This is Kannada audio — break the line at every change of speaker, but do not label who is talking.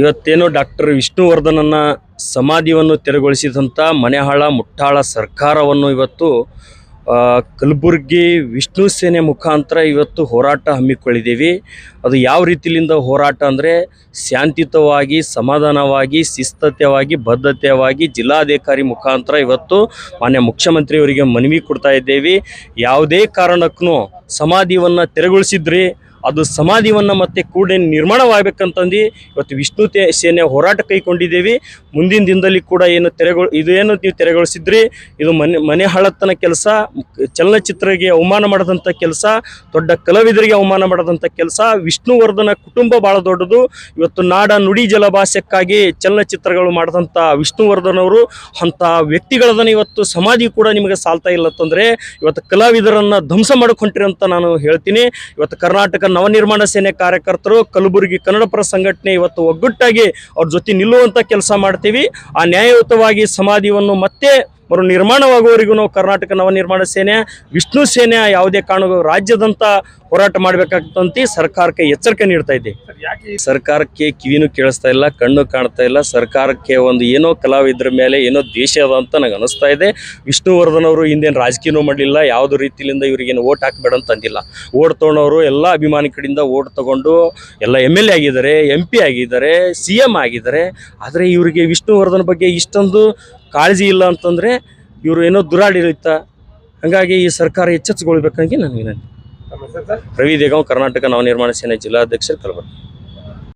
ಇವತ್ತೇನು ಡಾಕ್ಟರ್ ವಿಷ್ಣುವರ್ಧನನ ಸಮಾಧಿಯನ್ನು ತೆರವುಗೊಳಿಸಿದಂಥ ಮನೆಹಾಳ ಮುಟ್ಟಾಳ ಸರ್ಕಾರವನ್ನು ಇವತ್ತು ಕಲಬುರಗಿ ವಿಷ್ಣು ಸೇನೆ ಮುಖಾಂತರ ಇವತ್ತು ಹೋರಾಟ ಹಮ್ಮಿಕೊಳ್ಳಿದ್ದೀವಿ. ಅದು ಯಾವ ರೀತಿಯಿಂದ ಹೋರಾಟ ಅಂದರೆ ಶಾಂತಿಯುತವಾಗಿ, ಸಮಾಧಾನವಾಗಿ, ಶಿಸ್ತತೆಯಾಗಿ, ಬದ್ಧತೆಯಾಗಿ ಜಿಲ್ಲಾಧಿಕಾರಿ ಮುಖಾಂತರ ಇವತ್ತು ಮಾನ್ಯ ಮುಖ್ಯಮಂತ್ರಿಯವರಿಗೆ ಮನವಿ ಕೊಡ್ತಾ ಇದ್ದೇವೆ. ಯಾವುದೇ ಕಾರಣಕ್ಕೂ ಸಮಾಧಿಯನ್ನು ತೆರವುಗೊಳಿಸಿದ್ರಿ ಅದು ಸಮಾಧಿಯನ್ನು ಮತ್ತೆ ಕೂಡ ನಿರ್ಮಾಣವಾಗಬೇಕಂತಂದು ಇವತ್ತು ವಿಷ್ಣು ಸೇನೆ ಹೋರಾಟ ಕೈಗೊಂಡಿದ್ದೇವೆ. ಮುಂದಿನ ದಿನದಲ್ಲಿ ಕೂಡ ಇದೇನು ನೀವು ತೆರವುಗೊಳಿಸಿದ್ರಿ ಇದು ಮನೆ ಹಾಳತನ ಕೆಲಸ, ಚಲನಚಿತ್ರಕ್ಕೆ ಅವಮಾನ ಮಾಡಿದಂಥ ಕೆಲಸ, ದೊಡ್ಡ ಕಲಾವಿದರಿಗೆ ಅವಮಾನ ಮಾಡಿದಂಥ ಕೆಲಸ. ವಿಷ್ಣುವರ್ಧನ ಕುಟುಂಬ ಭಾಳ ದೊಡ್ಡದು. ಇವತ್ತು ನಾಡ ನುಡಿ ಜಲಭಾಷೆಕ್ಕಾಗಿ ಚಲನಚಿತ್ರಗಳು ಮಾಡಿದಂಥ ವಿಷ್ಣುವರ್ಧನ್ ಅವರು ಅಂಥ ವ್ಯಕ್ತಿಗಳದನ್ನು ಇವತ್ತು ಸಮಾಧಿ ಕೂಡ ನಿಮಗೆ ಸಾಲ್ತಾ ಇಲ್ಲ ಅಂತಂದರೆ ಇವತ್ತು ಕಲಾವಿದರನ್ನು ಧ್ವಂಸ ಮಾಡಿಕೊಂಡ್ರಿ ಅಂತ ನಾನು ಹೇಳ್ತೀನಿ. ಇವತ್ತು ಕರ್ನಾಟಕ ನವನಿರ್ಮಾಣ ಸೇನೆ ಕಾರ್ಯಕರ್ತರು, ಕಲಬುರಗಿ ಕನ್ನಡಪರ ಸಂಘಟನೆ ಇವತ್ತು ಒಗ್ಗಟ್ಟಾಗಿ ಅವ್ರ ಜೊತೆ ನಿಲ್ಲುವಂಥ ಕೆಲಸ ಮಾಡ್ತೀವಿ. ಆ ನ್ಯಾಯಯುತವಾಗಿ ಸಮಾಧಿಯನ್ನು ಮತ್ತೆ ಮರು ನಿರ್ಮಾಣವಾಗುವವರೆಗೂ ನಾವು ಕರ್ನಾಟಕ ನವನಿರ್ಮಾಣ ಸೇನೆ, ವಿಷ್ಣು ಸೇನೆ ಯಾವುದೇ ಕಾರಣಕ್ಕೂ ರಾಜ್ಯದಂತ ಹೋರಾಟ ಮಾಡಬೇಕಾಗ್ತಂತ ಸರ್ಕಾರಕ್ಕೆ ಎಚ್ಚರಿಕೆ ನೀಡ್ತಾ ಇದ್ದೆ. ಸರ್ಕಾರಕ್ಕೆ ಕಿವಿನೂ ಕೇಳಿಸ್ತಾ ಇಲ್ಲ, ಕಣ್ಣು ಕಾಣ್ತಾ ಇಲ್ಲ. ಸರ್ಕಾರಕ್ಕೆ ಒಂದು ಏನೋ ಕಲಾವಿದರ ಮೇಲೆ ಏನೋ ದ್ವೇಷ ಅದ ಅಂತ ನನಗೆ ಅನಿಸ್ತಾ ಇದೆ. ವಿಷ್ಣುವರ್ಧನ್ ಅವರು ಹಿಂದೇನು ರಾಜಕೀಯನೂ ಮಾಡಲಿಲ್ಲ, ಯಾವುದೇ ರೀತಿಯಿಂದ ಇವರಿಗೇನು ಓಟ್ ಹಾಕಬೇಡ ಅಂತ ಅಂದಿಲ್ಲ. ಓಟ್ ತೊಗೊಂಡವರು ಎಲ್ಲ ಅಭಿಮಾನಿ ಕಡೆಯಿಂದ ಓಟ್ ತಗೊಂಡು ಎಲ್ಲ MLA ಆಗಿದ್ದಾರೆ, MP ಆಗಿದ್ದಾರೆ, CM ಆಗಿದ್ದಾರೆ. ಆದರೆ ಇವರಿಗೆ ವಿಷ್ಣುವರ್ಧನ್ ಬಗ್ಗೆ ಇಷ್ಟೊಂದು ಕಾಳಜಿ ಇಲ್ಲ ಅಂತಂದರೆ ಇವರು ಏನೋ ದುರಾಡಳಿತ. ಹಾಗಾಗಿ ಈ ಸರ್ಕಾರ ಎಚ್ಚೆತ್ತುಕೊಳ್ಬೇಕಂಗೆ ನಾನು ವಿನಂತಿ. ರವಿ ದೇಗಾಂವ್, ಕರ್ನಾಟಕ ನವನಿರ್ಮಾಣ ಸೇನೆ ಜಿಲ್ಲಾಧ್ಯಕ್ಷರು, ಕಲಬುರಗಿ.